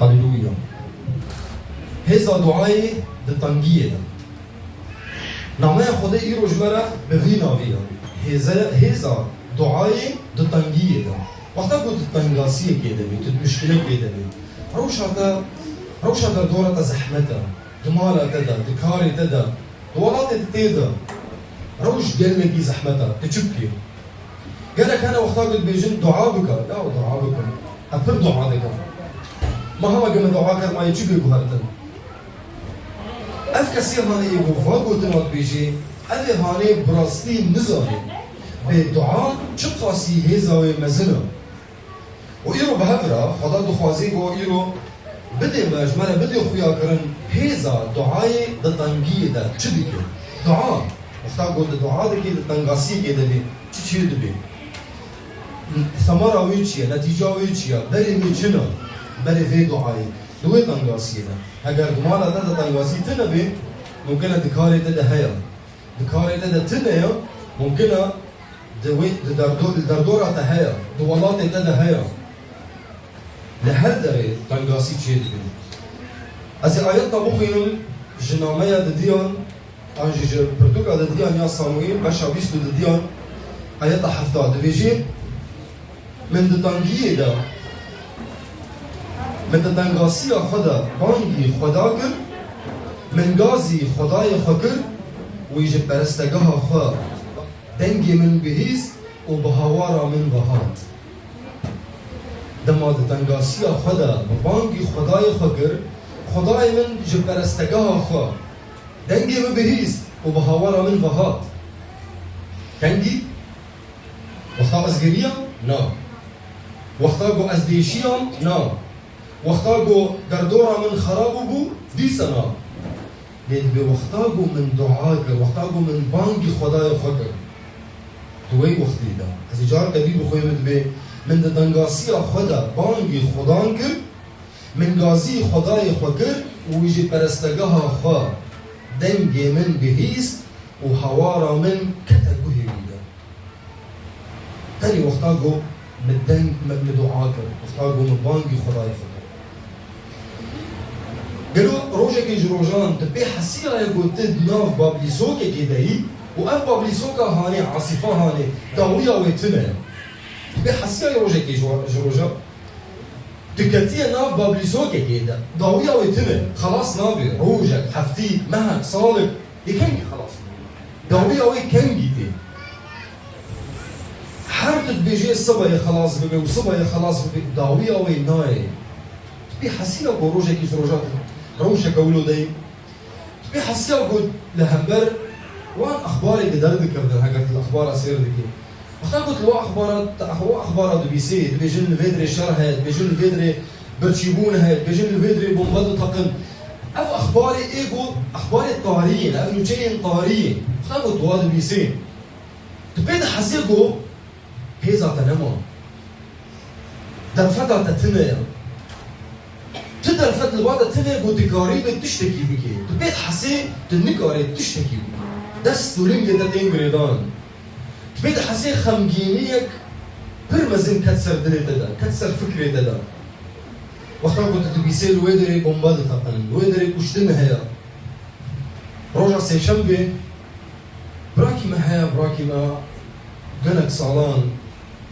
هللويا. هذا دعاء دتنجيه ده نعمه خدا ايرو جمره بفينا فيها. هذا دعاء دتنجيه ده وقتا قلت تنجاسيه كده بي مشكله كده بي روش هذا دورة زحمتها دمالة تدا دكاري تدا دولات تدا روش قلبي زحمتها تشبكي قالك انا وقتا قلت بيجن دعابك لا دعابك أبر دعابك ما هو قم دعاك ما يجيبه بهرتن اف كثير هاني يبو فاقو تنوات بيجي أذي هاني براستي نزامي بدعاء شقاسي هزاوي مزنه وإيرو بهفرة خدا دخوازي و إيرو بدي مجمرة بدي خويا كرن هزا دعاء دتنجيه ده چديكي دعاء وقتا قلت دعاء دكي دتنجاسي كده بي چي دبي ثمرة ويچيا نتيجة ويچيا بري ميچنا بري في دعاء دوي تنجاسي ده اگر دمالا ده تنجاسي تنبي ممكن دكاري ده هيا دكاري ده تنيا ممكن دوي دردورة تهيا دولات ده هيا لهذا تنجاسي چه دبي از آيات بخينم جنامية دديان انجي برتوكا دديان يا صاموئيل باشا بيستو دديان آيات حفظة دبيجي من دتنجيه ده من دتنجاسي خدا بانجي خدا كر من غازي خداي خكر ويجي برستگاه خا دنگي من بهيز وبهوارا من بهات دما دتنگاسي خدا بانجي خداي خكر خداي من جبرستگاه خا دنگي من بهيز وبهوارا من بهات دنگي وقتا ازگريا نا وقتا گو ازديشيام نا وقتا گو دردورا من خرابو بو ديسنا لين بوقتا گو من دعاك وقتا گو من بانگي خداي خكر توي وقتي دا از جار دبي بخوي مدبي من دنگاسي خدا بانگي خدانكر من غازي خداي خكر ويجي برستگاه خا دنگي من بهيس وحوارا من كتگوهي بيدا تاني وقتا گو من دنگ من دعاك وقتا گو من بانگي خداي خكر قالوا روجك جروجان تبي حسيرة يقول تد ناف بابليسوكي كدهي وأف بابليسوكا هاني عاصفة هاني داوية ويتمه تبي حسيرة روجك جروجان تكتية ناف بابليسوكي كده داوية ويتمه خلاص نابي روجك حفتيك مهك صالك يكنجي خلاص داوية ويكنجي تي حرت بيجي الصبا خلاص ببي وصبا خلاص ببي داوية ويناي تبي حسيرة روجك جروجان روشة قولوا داي تبي حسيا قد لهمبر وان اخباري قدر ذكر هاجت الاخبار اسير ذكي وقتا قلت لو اخبار دبي سي دبي جن فيدري شرها دبي جن فيدري برشيبونها دبي جن فيدري بومبادو تقن اف اخباري ايجو اخباري طاريين اف نوجين طاريين وقتا قلت لو دبي سي تبي حسيا قو هيزا تنمو درفتا تتنيا تقدر فتل الوضع تنه بودكاري بتشتكي بكي تبيت حسي تنكاري تشتكي بكي دست ولنجة تتين بريدان تبيت حسي خمجينيك برمزن كتسر دلي تدا كتسر فكري تدا وقتا قلت تبيسي الويدري بومباد تقن الويدري كشتن هيا روجا سيشنبي براكي ما هيا براكي ما قنك صالان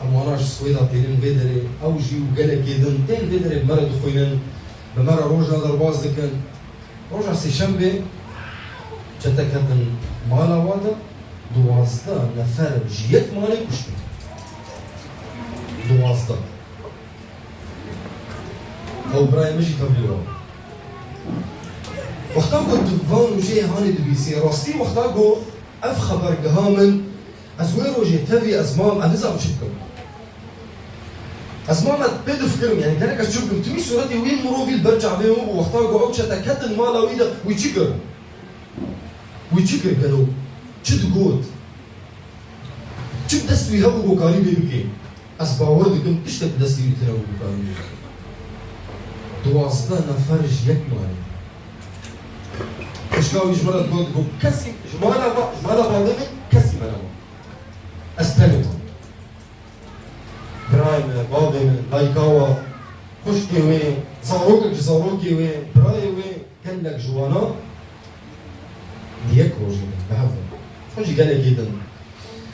امواراج سويدا تينين فيدري اوجي وقلك يدن تين فيدري بمرد خوينن بمرة روجا درباز دكن روجا سيشنبه جتكتن مالا وادا دوازده نفر جيت مالي كشتن دوازده او براي مجي تبليرو وقتا قو دبان وجي هاني دبيسي راستي وقتا قو اف خبر قهامن ازويرو جي تفي ازمام انزا بشكل أسمعنا بدو فكرهم يعني كانك أشوفهم تمي صورتي وين مروفي برجع بيهم وقتها قعود شتكتن مالا ويدا ويتشكر قالوا شد قوت شد دستوي هبو قاريبي بكي أسباور دكم تشتك دستوي تنو قاريبي دوازده نفرج يكمالي اشكاوي جمالة قوت قو كسي جمالة بالدمي كسي منام أستلم برايم بابم لايكاوا خوشكي وين صاروخك صاروخي وين براي وين كان لك جوانا ديك روجي بهذا خرجي قال لك جدا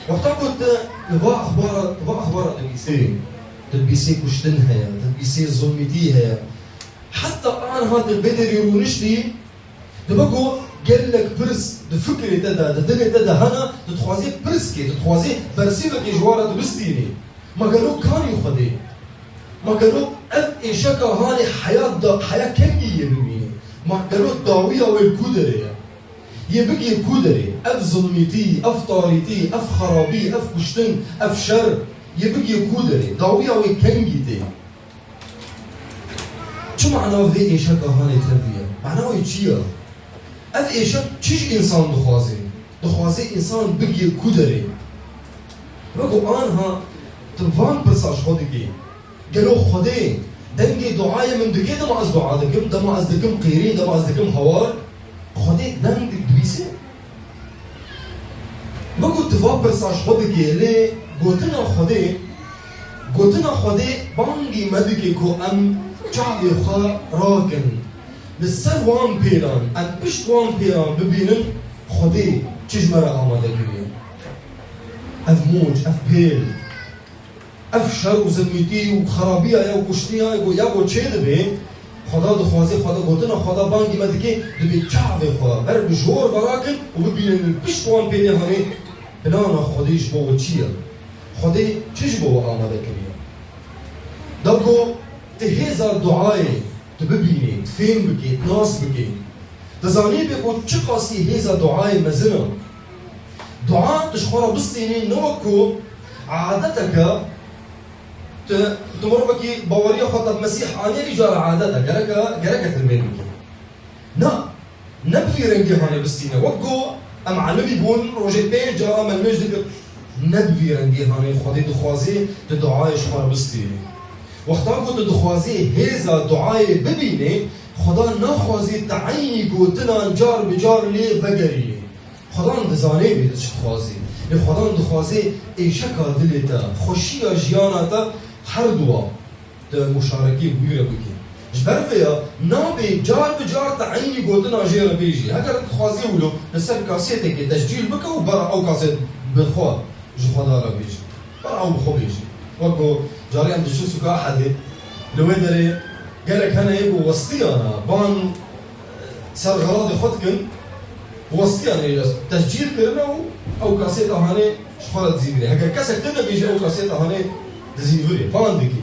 وقتها كنت تبغى اخبار تلبيسي كشتنها تلبيسي ظلمتيها حتى انا هذا البدر يرونشتي تبقوا قال لك برس دفكري تدا ددني تدا هنا تتخوازي برسكي تتخوازي برسيبك جوارة دبستيني ما قالوا كان يخدي ما قالوا اف ايشاكا هاني حياة كمية بميني ما قالوا الداوية والكودرية يبقي كودري اف ظلمتي اف طاريتي اف خرابي اف كشتن اف شر يبقي كودري داوية وكنجيتي شو معناه في ايشاكا هاني تربية؟ معناه يتشيا اف ايشاك تشيش انسان دخوازي انسان بقي كودري بقوا انها تنفان برساش خودكي قالوا خدي دنجي دعاية من دكي ده ما از دعاء دكم ده ما از دكم قيرين ده ما از دكم هوار خدي دنگ دبيسي بقوا تفان برساش خودكي ليه قوتنا خدي بانجي مدكي كو ام شعبي خا راكن لسر وان بيران ان بشت وان بيران ببينن خدي تجمرة آماده كبير اف موج اف بيل اف شر وزلميتي وخرابية يا وكشتيها يا تشي دبي خدا دخوازي خدا قوتنا خدا بانجي مدكي دبي شعبي خا بر بجور براكن وببينن بشت وان بيران هاني بنانا خديش بو تشير خدي تجبو آماده كبير داكو تهيزا دعاي تببيني تفهم بكي تناس بكي تزاني بيقول چه قاسي هيزا دعاي مزنا دعاء تشخورا بستيني نوكو عادتك تمر بكي باوريا خطب مسيح آني رجال عادتك جركة تلمين بكي نا نبفي رنجي هاني بستيني وكو ام علمي بون روجي بين جارا من مجدك نبفي رنجي هاني خدي دخوازي تدعاي شخورا بستيني وقتا كنت دخوازي هيزا دعاي ببيني خدا نخوازي تعيني قوتنا جار بجار لي فقري خدا ندزاني بيدش تخوازي خدا ندخوازي اي شكا دلتا خوشيا جياناتا هر دوا مشاركي بويرا بكي جبر فيا نابي جار بجار تعيني قوتنا جيرا بيجي هكذا تخوازي ولو نسر كاسيتك تسجيل بكا وبرا او كاسيت بخوا جو خدا را بيجي برا او بخوا بيجي وكو جاري عند شو سكا أحد لويدري قالك هنا يبو وسطي أنا بان صار غراضي خدكن وسطي أنا تسجيل كرنا أو كاسيتا هاني شخالة تزيدري هكا كاسة كرنا بيجي أو كاسيتا هاني تزيدري بان ديكي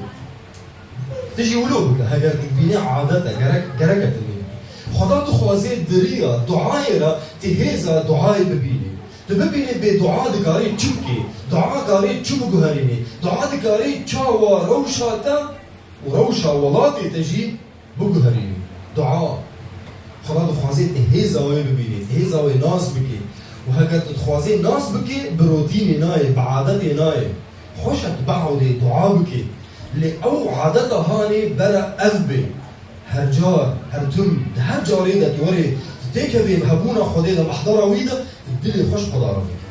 تجي ولو بك هكا تبيني عادتا جركة تبيني خدا دخوازي دريا دعايرا تهيزا دعاي ببيني تببيني بدعاء دكاري تشوكي دعاء كاري تشوكو هاريني دعاء دكاري تشاوا روشاتا وروشا ولاتي تجي بوكو هاريني دعاء خدا دخوازي تهيزا وي ببيني تهيزا وي ناس بكي وهكذا تخوازي ناس بكي بروتيني ناي بعادتي ناي خوشت بعودي دعاء بكي اللي او عادتها هاني برا اذبي هرجار هرتم هرجاري دك وري تيكفي بهبونا خديدا محضرة ويدا الدنيا خوش قدارة فيك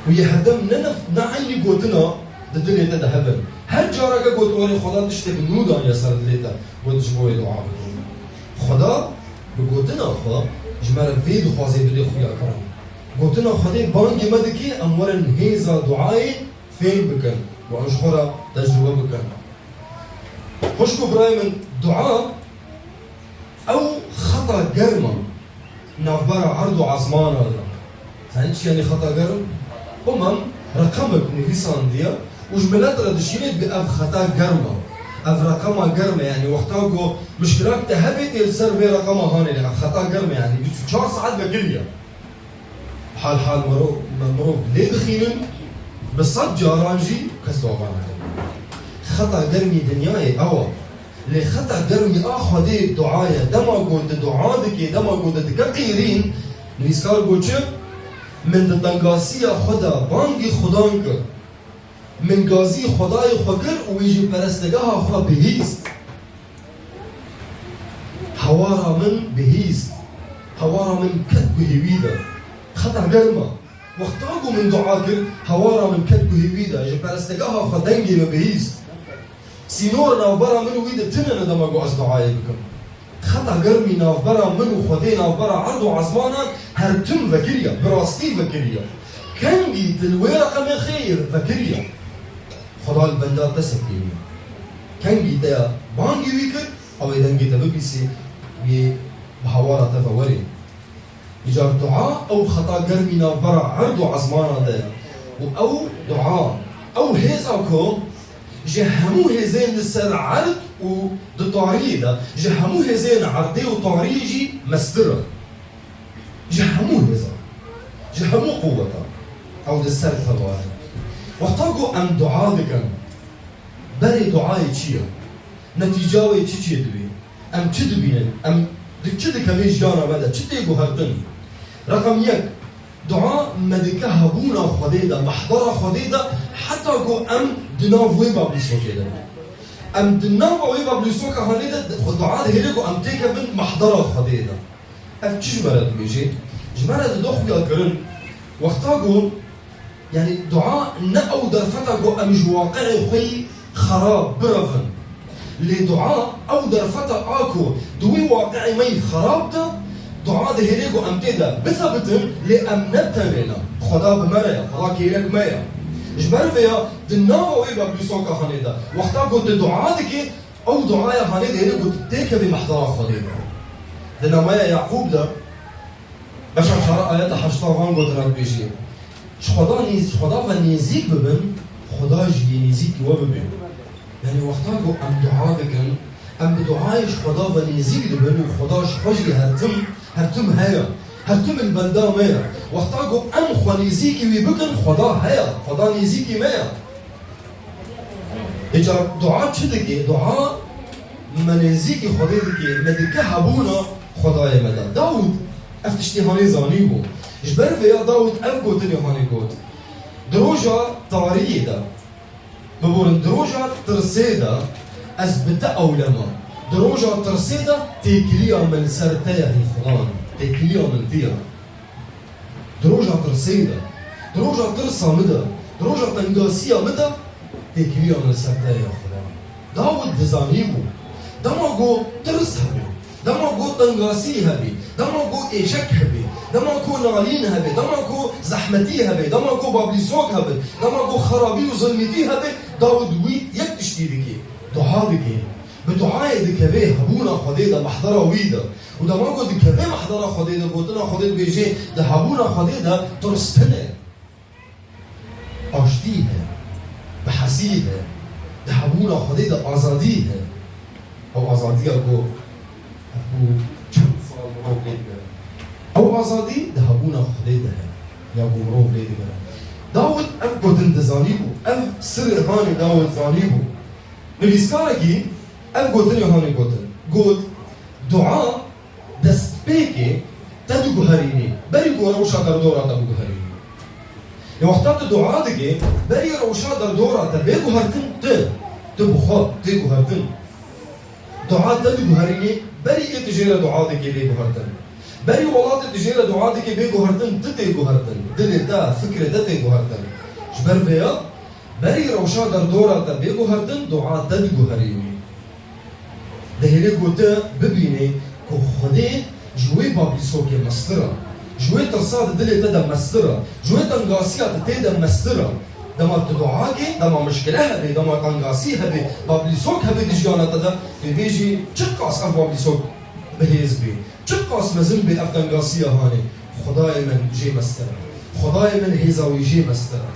ويهدم ننف نعيني قوتنا الدنيا تدا هبل هل جارك قوت وري خدا تشتي بنودا يسار دليتا وتجبوي دعاء خدا بقوتنا خدا جمال فيد خوازي بدي خويا كرام قوتنا خدي بانجي مدكي امورن هيزا دعاي فين بكن وانشخورا تجربة بكن خوشكو براي من دعاء او خطا قرمه نافبرا عرضو عزمان هذا فهمت يعني خطا قرم رقمك نفيسان ديا وجملات ردشينيت بأف خطا قرمه اف رقمها قرمه يعني وقتاقو مشكلات تهبت السر في رقمها هاني لأف خطا قرمه يعني 4 ساعات بقليا حال مروف ليه دخيلن بصد جارانجي كسوابانا خطا قرمي دنياي اوا لي خطا قرمي اخذي دعايا دما قلت دعادك دما قلت دقيقين نيسكار قلت من دنگاسي خدا بانگي خدانك من غازي خداي خكر ويجي پرستگاه خدا بهيست حوارا من بهيست حوارا من كتب هيويدا خطا قرمه وقتاقو من دعاكر حوارا من كتب هيويدا يجي پرستگاه خدانگي بهيست سینور نافبرا من وید تنه ندمگو از دعای بکم خطا گرمی نافبرا من و خودی نافبرا عرض و عزمانا هر تم وکریا براستی وکریا کنگی تلوی رقم خیر وکریا خدا البنده دست کنیا کنگی تا بانگی ویکر او ایدنگی تا ببیسی بی بحوارا تفوری اجار دعا او خطا گرمی نافبرا عرض و عزمانا دا و او دعا او هیزا کو جه همو هزين لسر عرض و دطاريه ده جه همو هزين عرضي و طاريه جي مسترة جه همو هزا جه همو قوة او لسر ثواري وقتاقو ام دعا دكن بري دعاي چيه نتيجاوي چي دوي ام چي دوبينن ام دك چي دكميش جانا بدا چي تيگو هردن رقم يك دعاء مدكه هبونا خديدا محضرة خديدا حتى كو ام دناف ويبا بلسوكيدا ام دناف ويبا بلسوكا هنيدا دعاء هيليكو ام تيكا بنت محضرة خديدا اف چي جمرد بيجي جمرد دوخ يا كرن وقتاقو يعني دعاء نأو درفتاقو ام جواقعي خوي خراب برفن لدعاء او درفتا اكو دوي واقعي مي خراب ده دعاء ده هيريكو امتدا بثبتن لأمنتنا لنا خدا بمرايا خدا كيرك مايا جبر فيها دناوا ويبا بلسوكا خانيدا وقتا قلت دعاء دكي او دعاء خانيدا هيريكو تتيكا بمحضرة خانيدا دنا مايا يعقوب ده بشر شرع آيات حشتا غان قلت راد بيجي خدا فنيزيك ببن خدا جي نيزيك وببن يعني وقتا قلت ام دعاء دكن ام بدعايش خدا فنيزيك ببن وخداش خجي هرتم هيا هرتم البلدا مايا وقتاقو ام خوانيزيكي ويبكن خدا هيا خدا نيزيكي مايا اجا دعاء چدكي دعاء منيزيكي خديدكي مدكه هبونا خدايا مدا داود افتشتي هاني زانيبو جبر فيا داود ام قوتني هاني قوت دروجا طاريه دا ببورن دروجا ترسيدا اثبت اولما دروجا ترسيدا تيكليا من سرتايا الخضان تيكليا من فيها دروجا ترسيدا دروجا ترسا مدى دروجا تنقاسيا مدى تيكليا من سرتايا الخضان داود دزانيبو دماغو ترس هبي دماغو تنقاسي هبي دماغو ايشك هبي دماغو نالين هبي دماغو زحمتي هبي دماغو بابليسوك هبي دماغو خرابي وظلمتي هبي داود ويت يكتشتي بكي دعا بكي بدعاء دكبه هبونا خديدا محضرة ويدا وده ما قلت دكبه محضرة خديدا قلتنا خديدا بيجي ده هبونا خديدا ترستنا أشتيها بحسيها ده هبونا خديدا أزاديها أو أزاديها أبو كم صار مروف ليدنا أو أزادي ده هبونا خديدا يا أبو مروف ليدنا داود أف قلت زانيبو أف سر هاني داود زانيبو نبيسكاركي أف قلتني هاني قلت دعاء دست بيكي تدو هريني بري روشا در دورا تبو هريني وقتات دعاء دكي بري روشا در دورا تبو هرتن تبو خط تبو هرتن دعاء تدو هريني بري تجير دعاء دكي بيبو هرتن بري والله تجير دعاء دكي بيبو هرتن تتبو هرتن دل دا فكرة تتبو هرتن جبر فيها بري روشا در دورا تبو هرتن دعاء تدو هريني ده هيك قلت ببيني كو خدي جوي بابليسوكي مسترا جوي ترصاد دلي تدا مسترا جوي تنقاسيات تدا مسترا دما تدعاكي دما مشكلة هبي دما تنقاسي هبي بابليسوك هبي دجيانا تدا بيجي چقاس اف بابليسوك بهيز بي چقاس مزن بي اف تنقاسية هاني خداي من جي مسترا خداي من هيزاوي جي مسترا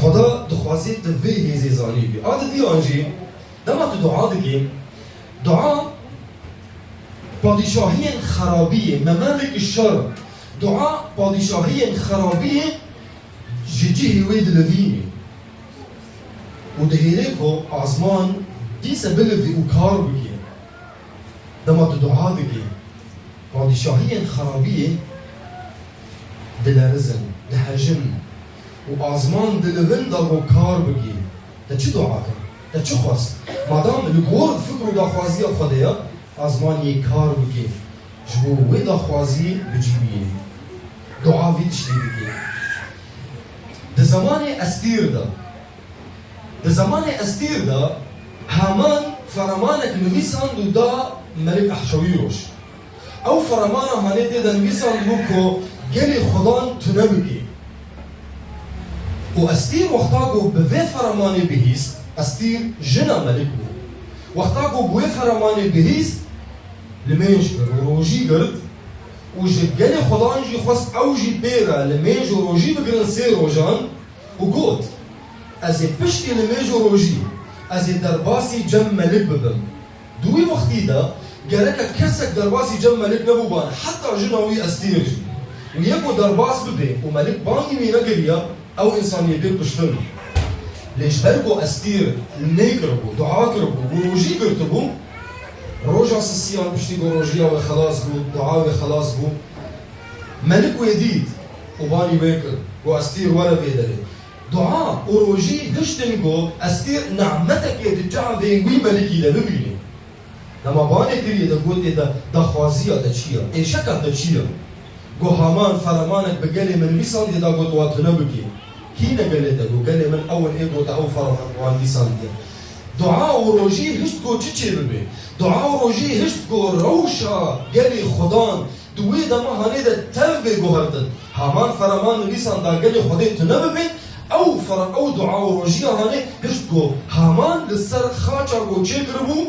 خدا دخوازي تفي هيزي زاني بي عادة دي انجي دما تدعاكي دعاء پادشاهی خرابیه ممالک الشر دعاء پادشاهی خرابیه جيجي ويد لذيني ودهيريكو عزمان دي سبلذي وكار بكي دما تدعاء بكي پادشاهی خرابیه دلرزن دهجن وعزمان دلذن دا وكار بكي دا چه دعاء دا چه خواست مادام الگورد فکر دا خوازی خدایا آزمان یک کار بکی جبو وی دا خوازی بجیبیه دعا وی تشتی بکی ده زمان استیر دا زمان استير دا هامان فرمانك نویسان دو دا ملك احشویروش او فرمانا هانه دا نویسان دو که گلی خدان تنبکی و استير وقتاقو بوی فرمانه بهیست استير جنا ملك بو وقتاقو بوی فرمانه بهیست لمنج روجي قرد وجي قالي خدان جي خواست او جي بيرا لمنج روجي بقرن سي روجان وقوت ازي بشتي لمنج روجي ازي درباسي جم ملك ببن دوي وقتي دا قالك كسك درباسي جم ملك نبوبان حتى جنوي استير جي ويبو درباس ببي وملك باني مينا قريا او انسان يبير بشتن ليش برقو استير نيقربو دعاقربو وروجي قرتبو روجا سسيان بشتي روجيا وخلاص بو دعاوي خلاص بو ملك ويديد وباني بيكر واستير ولا بيدري دعاء وروجي هشتنجو استير نعمتك يتجع ذي ملكي ده ببيني لما باني كريه ده قلت ده خوازية ده شيا اي شكل ده شيا جو هامان فرمانك بقالي من ويسان ده قلت واتنبكي كينا قالت جو قالي من اول ايقو تاو فرمان وان ويسان ده دعاء وروجي هشتكو تشي ببي دعاء وروجي هشتكو روشا قالي خدان دوي ده ما هاني ده تلبي جوهردن هامان فرمان ويسان ده قالي خدي تنببي او دعاء وروجي هاني هشتكو هامان لسر خاچا جو چه کربو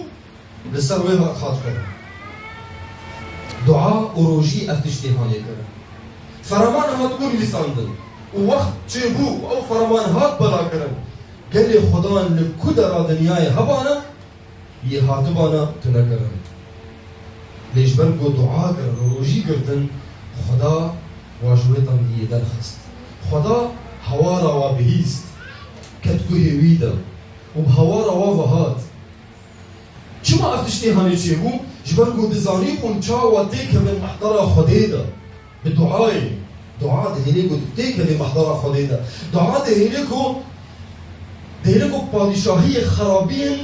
لسر ويها خاچ کربو دعاء وروجي افتشتي هاني کربو فرمان هاتكون ويسان دن ووقت چه بو او فرمان هات بلا کرن قال لي خدان لكدرا دنياي هبانا يهاتبانا تنكرن ليش برقو دعاء كرن روجي كرتن خدا واجويتن هي درخست خدا هوارا وبهيست كتكو هيويدا وبهوارا وفهات چما افتشتي هاني چيبو جبرقو دزاني كون چاوا تيك من محضرا خديدا بدعائي دعاء دهيليكو تيك من محضرا خديدا دعاء دهيليكو پادشاهی خرابین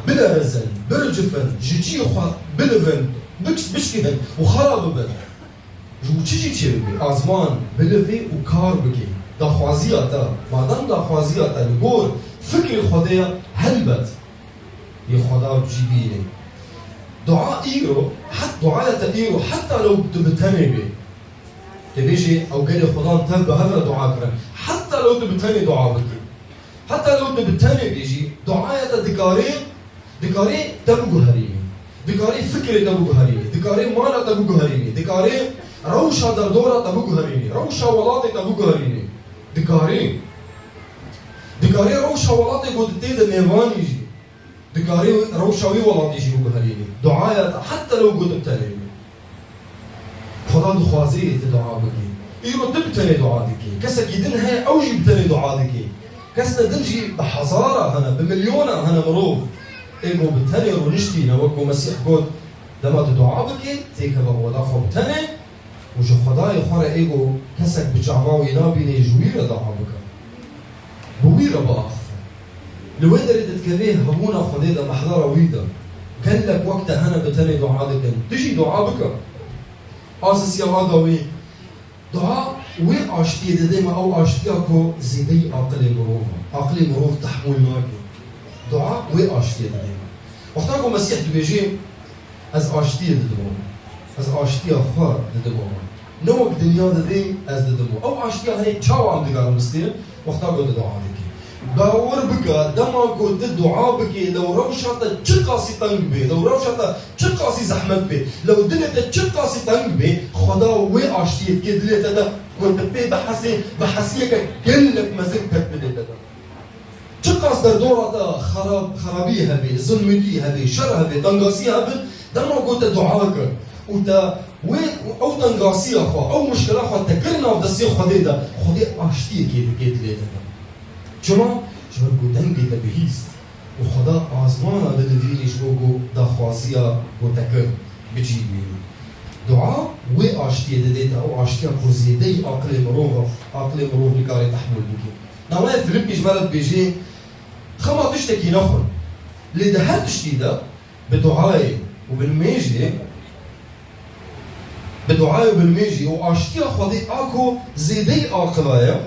بلرزن برجفن جيجي بلفن بشكبن وخراب بن جو چی ببی آزمان بلفی و کار بکی دا خوازیاتا مادام دا خوازیاتا لگور فکر خدایا هلبت ی خدا بجیبینه دعاء ایرو حتى دعاء ایرو حتى لو تبتني بي تبيجي او قال خدان تب هذا دعاء كرن حتى لو تبتني دعاء بكي حتى لو تبتني بيجي دعاء دكاري تبقو هريمي دكاري فكرة تبقو هريمي دكاري مالا تبقو هريمي دكاري روشا دردورة تبقو هريمي روشا ولاتي تبقو هريمي دكاري روشا ولاتي قد تيدا ميوان يجي دكاري روشا وي ولاتي يجي بقو هريمي دعاء حتى لو قد تبتني خدا دخوازي تدعاء بكي ايرو تبتني دعاء دكي كسا كيدن هاي اوجي بتني دعاء دكي كسنا دنجي بحزارة هنا بمليونة هنا مروف ايقو بتاني ونشتي نوكو مسيح قد لما تدعا بكي تيكا بغوضا خو بتاني وجو خداي خورا ايقو كسك بجعواو ينابيني جويرة دعا بكا بويرة بأخفى لوين دريد تكريه همونا خديدا محضرة ويدا قال لك وقتها هنا بتاني دعا دكا تجي دعا بكا آسس يا هذا دعاء وي اشتي ديما او اشتياكو زيدي عقلي مروف تحمل ناكي دعاء وي اشتي ديما وقتاكو مسيح بيجي از اشتي ددمو از اشتي خار ددمو نوك دنيا ددي از ددمو او اشتي هني تشاو عم دقار مستير وقتاكو دعاء دكي باور بكا دما كنت دعاء بكي لو روشاتا تشقاسي تنق بي لو روشاتا تشقاسي زحمت بي لو دلتا تشقاسي تنق بي خدا وي اشتي كي دلتا دا كنت بي بحسيك كلك مزقتك بدلتا دا تشقاس در دورتا خرابيها بي ظلمتيها بي شرها بي تنقاسيها بي دما كنت دعاءك وتا وي او تنقاسيها خو او مشكلة خو تكرنا ودسي خديدا خدي اشتي كي دلتا دا چما جبرگو دنگی تبهیست و خدا آزمانا ددویلیش گو دا خوازیا گو تکر بجیبی دعا وی آشتیه ددیتا او آشتیا کوزیده عقل مروف لکاری تحمل بکی نوای فیلم جبرت بیجی خما تشتکی نخون لده هر تشتی دا بدعای و بالميجي و آشتیا خدي آکو زیده عقلایا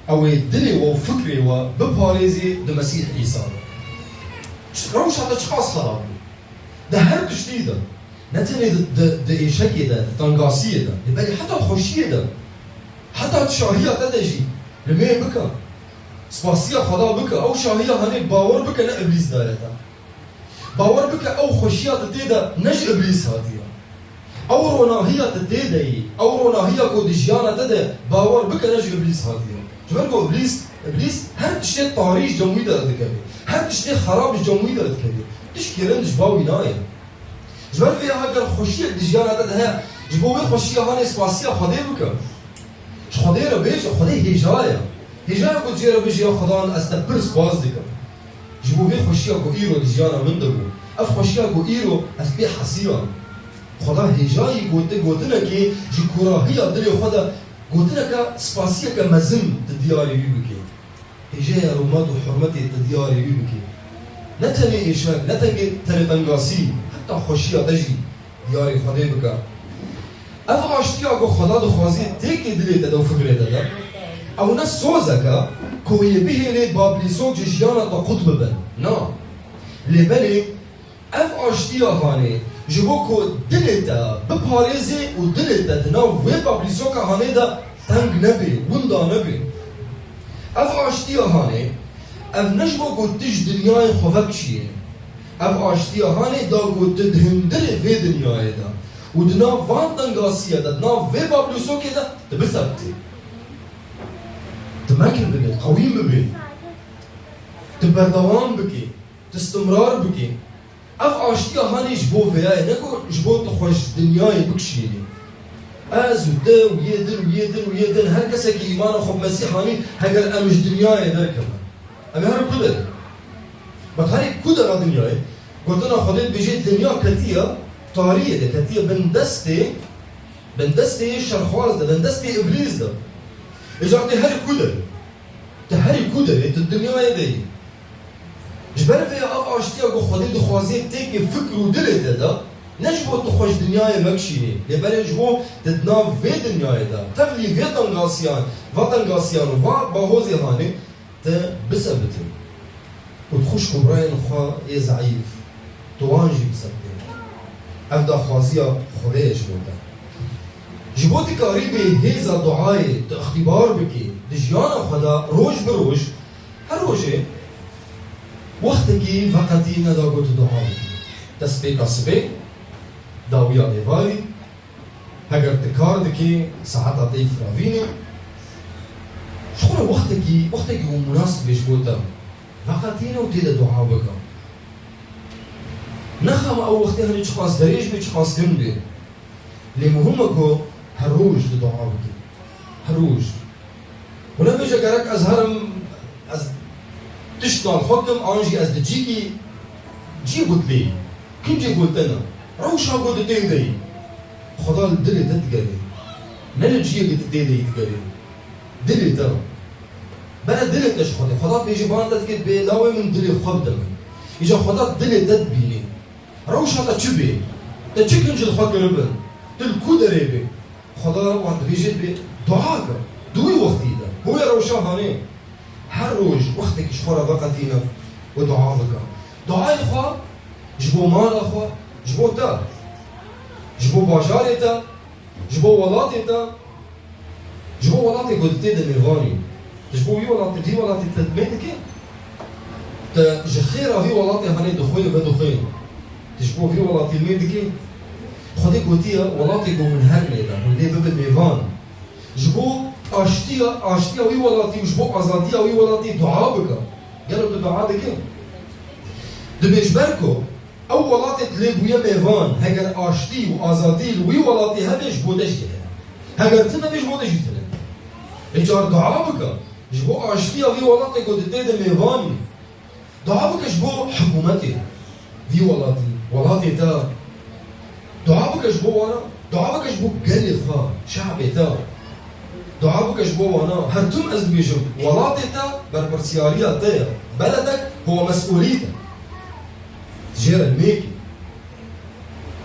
او دلي وفكري وبباريزي دمسيح عيسى روش هذا شخص خراب ده هر تشتي ده نتني ده ايشكي ده تنقاسية ده لبالي حتى الخوشية ده حتى الشاهية تدجي لمي بكا سباسية خدا بكا او شاهية هني باور بكا نا ابليس دارتا باور بكا او خوشية تتيدا نج ابليس هاتيا او روناهية تتيدا او روناهية كو دجيانا تدا باور بكا نج ابليس هاتيا جبالكو ابليس هر تشتي طاريش جموي دا ردكبي هر تشتي خراب جموي دا ردكبي تشكيرن جباوي نايا جبال فيها هاكر خوشية دجيانا تدا جبوي خوشية هاني سباسية خدا بكا خدا را بيش خدا هجايا هجايا كو جيرا بيش يا خدا استبر سباس دكا جبوي خوشية كو ايرو دجيانا من دبو اف خوشية كو ايرو اسبي حسيا خدا هجاي قوتنا كي جي كراهية دلي خدا قوتنا كا سباسية كمزم تدياري بيبكي هجايا رومات وحرمتي تدياري بيبكي نتني إيشاك نتني تنقاسي حتى خوشية تجي دياري خدا بكا اف عشتيا كو خدا دخوازي تيكي دلي تدا وفكري تدا او ناس سوزكا كو يبيه لي بابليسو جيجيانا تا قطب بن نا لبالي اف عشتيا هاني جبوكو دلتا بباريزي و دلتا تناو وي بابليسو كا هاني دا تنگ نبي وندا نبي اف عشتيا هاني اف نجبوكو تج دنياي خوفك شي اف عشتيا هاني دا كو تدهندري في دنياي دا ودنا فان تنقاسية دا دنا في بابلوسو كده تبثبتي تمكن ببيت قويم ببيت تبردوان بكي تستمرار بكي اف عشتيا هاني جبو فيها نكو جبو تخوش دنياي بكشيني از ودا ويدن هر كسك ايمان خب مسيح هاني هاجر امش دنياي در كمان امي هر كدر بطاري كدر دنياي قلتنا خديت بيجي دنيا كتية طارية ده كتية بندستي شرخواز ده بندستي ابليس ده اجارتي هاري كودر تهاري كودر انت الدنيا يدي جبال فيها افعى اشتيا قو خدي دخوازي تيكي فكر ودلت ده نجبو تخوش دنيا مكشيني لبالي جبو تدنا في دنيا ده تفلي في تنغاسيان وطنغاسيان وباهوزي هاني تبسبتي وتخش كبراين خوا ضعيف توانجي بسبتي افدا خوازيا خدي جبوتا جبوتي قريبي هيزا دعاي اختبار بكي دجيانا خدا روج بروج هروجي وقتكي فقطي ندا قلت دعاي تسبي قصبي داويا ديفالي هاگر تكار دكي ساعتا طيف رافيني شخورا وقتكي هو مناسب جبوتا فقطينا وتيدا دعا بكا نخم او وقتی هنی چخواست دریج بی چخواست گم بی لی مهمه کو هروج دعا بکی هروج ولا بیجا گرک از هرم از تشتال خودم آنجی از دجیکی جی بودلی کن جی بودتنا روشا بود تیدی خدا دلی تتگری نل جی تتیدی تگری دلی تا بنا دلی تش خدا بیجی باندت که بیلاوی من دلی خواب دمن ایجا خدا دلی تدبینی روش هذا تشبي تشكن جل خاطر ربن تلكود ريبي خدا وعند بيجي بدعاء دوي وقتي ده هو روشا هاني هر روج وقتك شخورا وقتينا ودعاءك دعاء خوا جبو مال خوا جبو تا جبو باجار تا جبو ولات تا جبو ولات قلت ده ميرفاني جبو وي ولات دي ولات تدمتك تجخيرا في ولات هاني دخوين ودخوين تشبو في ولاتي الميدكي خدي قوتيا ولاتي قو من هرميدا من لي ببن ميفان جبو اشتيا وي ولاتي وجبو ازاديا وي ولاتي دعاء بك قالوا دعاء بك دبيش بركو او ولاتي تلي بويا ميفان هاجر اشتي وازادي وي ولاتي هذا جبو دجي هاجر تنا بيجبو دجي تنا اجار دعاء بك جبو اشتيا وي ولاتي قو تتيد ميفان دعاء بك جبو حكومتي في ولاتي تا دعابك جبو وانا دعابك جبو قلي خا شعبي تا دعابك جبو وانا هرتم از بيجو ولاتي تا بربرسيالية تا بلدك هو مسؤوليتك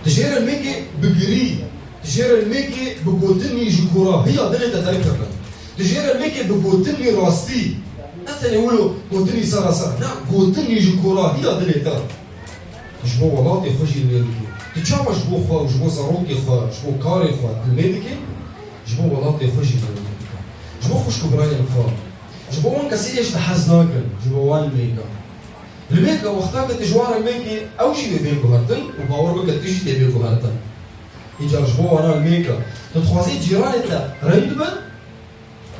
تجير الميكي بقري تجير الميكي بقوتني جكورا هي دلتا تركبا تجير الميكي بقوتني راستي أتني يقولوا قوتني سارة لا قوتني جكورا هي دليتا جبو ولاتي خوشي الميدكي تتشاما جبو خوا وجبو زاروكي خوا جبو كاري خوا الميدكي جبو ولاتي خوشي الميدكي جبو خوش كبراني الخوا جبو وان كسيش تحزناكن جبو وان الميكا الميكا وقتها تجوار الميكي أو شي بيبيكو هرتن وباور بك تيجي تبيكو هرتن يجا جبو وانا الميكا تتخوازي جيرانتا رندبن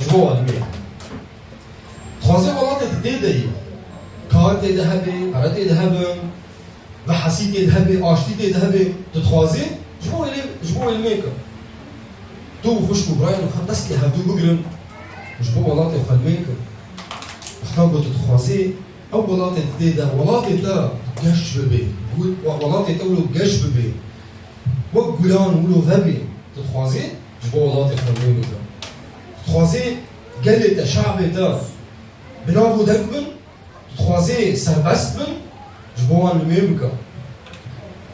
جبو الميكا تخوازي ولاتي تديدي كار تدهبي هرت تدهبن بحسي تدهبي آشتي تدهبي تتخوازي جبو الميكا تو خوشكو براين وخطس لي هبدو بقرن جبو ولاتي خو الميكا اختاقو تتخوازي أو ولاتي تديدا ولاتي تا قش ببي ولاتي تقولو قش ببي وقولان ولو ذبي تتخوازي جبو ولاتي خو الميكا تتخوازي قلتا شعبي تا بنافو دكبن تخوازي سربست بن جبوان الميمكا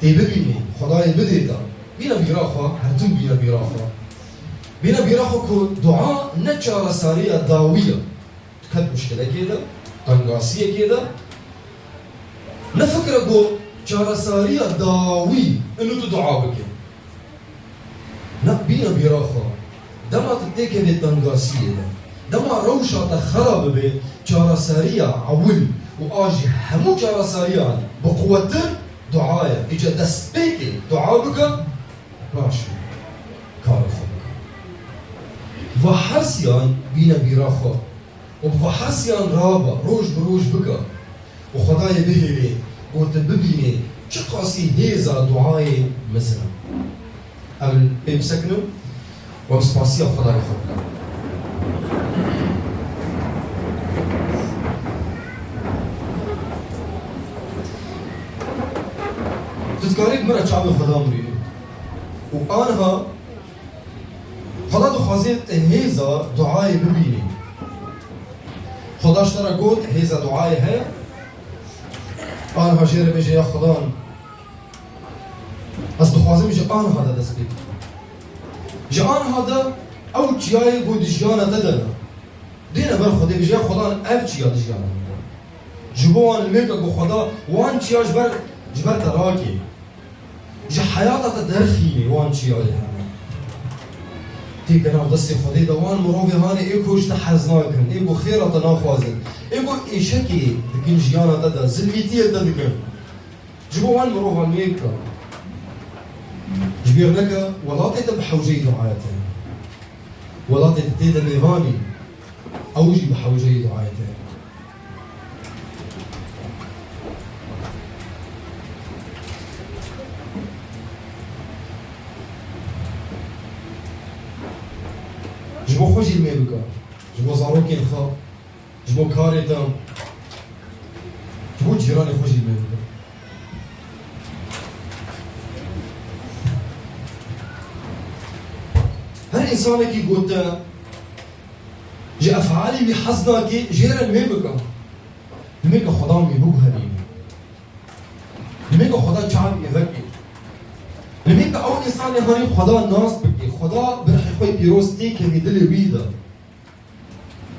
تيببيني خداي بديتا بينا بيراخا هرتم بينا بيراخا بينا بيراخا كو دعاء نتشارة سارية داوية تكت مشكلة كده تنقاسية كده نفكر كو شارة سارية داوي انو تدعا بك نا بينا بيراخا دما تتيكي بالتنقاسية ده دما روشة تخرب بي شارة سارية عول وآجي همو شارة سارية بقوتن دعاية إجا دست بيكي دعا بك باشي كارخو وحرسيان بينا بيراخا وبحرسيان رابا روج بروج بك وخدايا بهلي قلت ببيني شقاسي هيزا دعاي مثلا قبل بيمسكنو ومسباسيا خدايا خبنا تذكاريك مرة شعبي خدا مريد وآنها خدا دو خوازيت هيزا دعاي ببيني خدا اشترى قوت هيزا دعاي هي آنها جيري بيجي يا خدان بس دو خوازي بيجي آنها دا دست بيك جي آنها دا أو جياي قود جيانا تدنا دينا بر خدا بيجي يا خدان اف جيا جيانا جبوان الميكا قو خدا وان جيا جبر تراكي جي حياتها تدرخي وان شي عليها تيك انا ودسي خدي دوان مروفي هاني ايكوش تحزناكن ايكو خيرة تناخوازن ايكو ايشكي دكين جيانا تدا زلميتية تدكن جبو وان مروفا الميكا جبير لك ولا تيتا بحوجي دعايتين ولا تيتا ميفاني اوجي بحوجي دعايتين جبو خوشي الميبكا جبو زاروكين خا جبو كاري تام جبو جيراني خوشي الميبكا هر انسانه كي قلت جي افعالي بحزنا كي جيرا الميبكا الميبكا خدا ميبوك هنيني الميبكا خدا شعب يذكي الميبكا اول انسان هاني خدا الناس بكي خدا برح يخوي بيروز تيكي دلي ويدا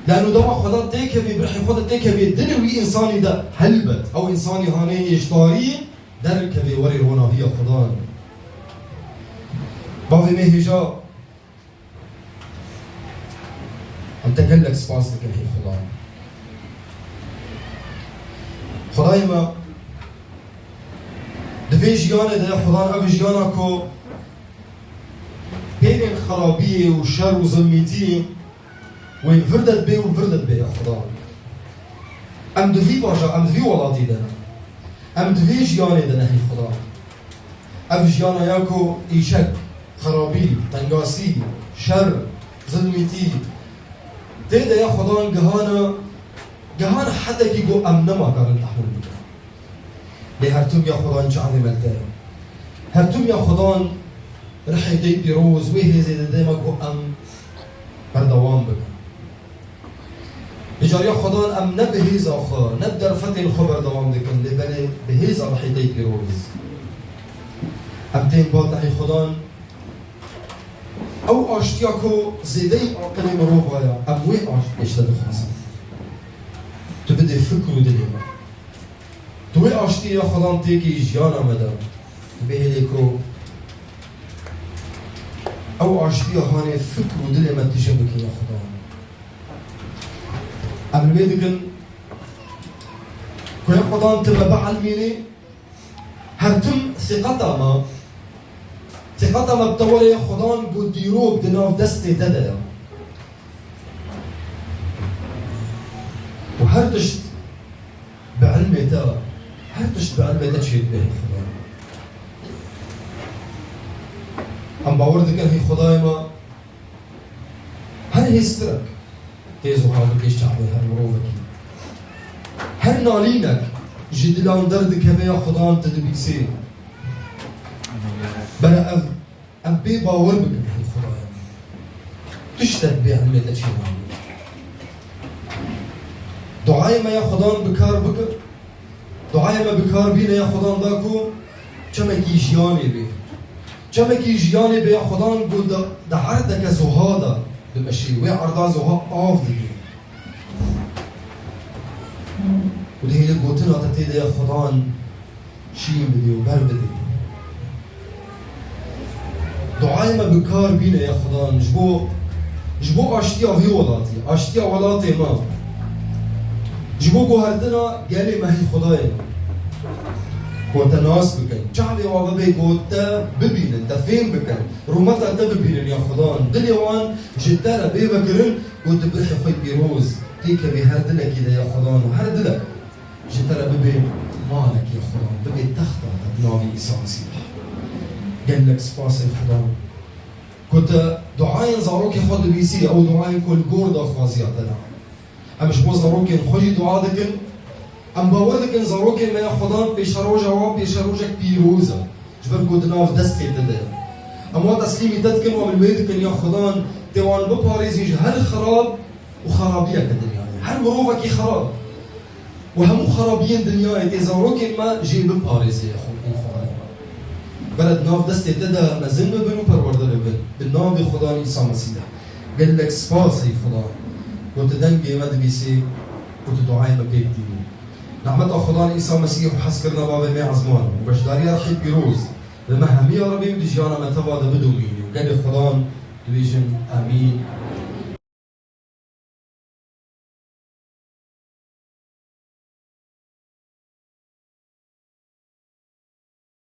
لانه دوا خدا تيكي برح يخوي تيكي دلي وي انساني دا هلبت او انساني هاني يشتاري دركبي وري رونا هي خدا بافي مهجا عم تقلك سباسك الحين خدا خداي ما دفي جيانا دا خدا ابي جيانا كو بين الخرابية والشر وظلميتي وين فردت بي وفردت بي يا خدا ام دفي باشا ام دفي ولاتي دنا ام دفي جياني دنا هي خدا ام جيانا ياكو ايشك خرابي تنقاسي شر ظلميتي تيدا يا خدا جهانا حدا كيقو امنما قال تحول بك لهرتم يا خدا انش عظيم التاي هرتم يا خدا رح يدي بيروز ويه زي دايمك ام بردوام بك بجاري خدان ام نبهيز اخر نبدر فتي الخبر دوام دكن لبني بهيز رح يدي بيروز ام تين باتعي خدان او آشتیا کو زیدی آقلی مروف آیا اموی آشتیشتا بخواستم تو بده فکر و دلی ما توی آشتیا خدام تیکی جیان آمده به هلی کو او آشتیا خانه فکر و دلی ما تیشه بکی یا خدام قبل بيدكن كل خدام تبى بعلميني هرتم ثقتا ما بتولي خدام بوديروك دناف دستي تدلا وهرتشت بعلمي تا تشهد به خدام ام باوردك هي خداي ما هل هيسترك تيزو حاولك ايش تعمل هالمروفك هل نالينك جدلان دردك هبيا خدام تدبيسي بلا ام بي باور بك بهالخدايا تشتد بعلمي تشي نالي دعاي ما يا خدام بكار بك دعاي ما بكار بينا يا خدام داكو چمكي جياني بي يا خدام قول دعردك زهادا بمشي وي عرضا زها آف دي وده هي قوتنا تتيدا يا خدان شيم بدي وبر بدي دعاي ما بكار بينا يا خدان جبو اشتيا في ولاتي اشتيا ولاتي ما جبو قهرتنا قالي ما هي خدايا كوتا ناس بكن شعبي وعبابي كوتا ببين انت فين بكن رومتا انت ببين يا خدان دلي وان جدارة بيبكرن كنت بحي خوي بيروز تيكا بهردنا كده يا خدان وهردلك جدارة ببين مالك يا خدان ببي تخطى تبناوي إيسا مسيح قال لك سباس يا خدان كنت دعاين زاروك يخد بيسي او دعاين كل قردة خوازياتنا امش بو زاروك نخجي دعادكن ام باوردك ان زاروك ما يا خدان بيشارو جواب بيشاروجك بيروزا جبر قدنا في دستي تدا اما تسليمي تدكن ومن ويدك يا خدان تيوان بباريزيج هل خراب وخرابية كدنيا هل مروفك خراب وهم خرابين دنيا تزاروك ما جي بباريزي يا خدان بلد ناف دستي تدا مازن ببنو پروردر ببن بالناف خدان عيسى مسيح قال لك سباس يا خدان كنت دنجي مد بيسي كنت دعاي مبيكتي نعمت خدان عيسى مسيح وحسكرنا بابا مي عزمان وباش داري رحيب بيروز لما همي يا ربي بدي جانا ما تبا بدو ميني وقال خدان دويجن امين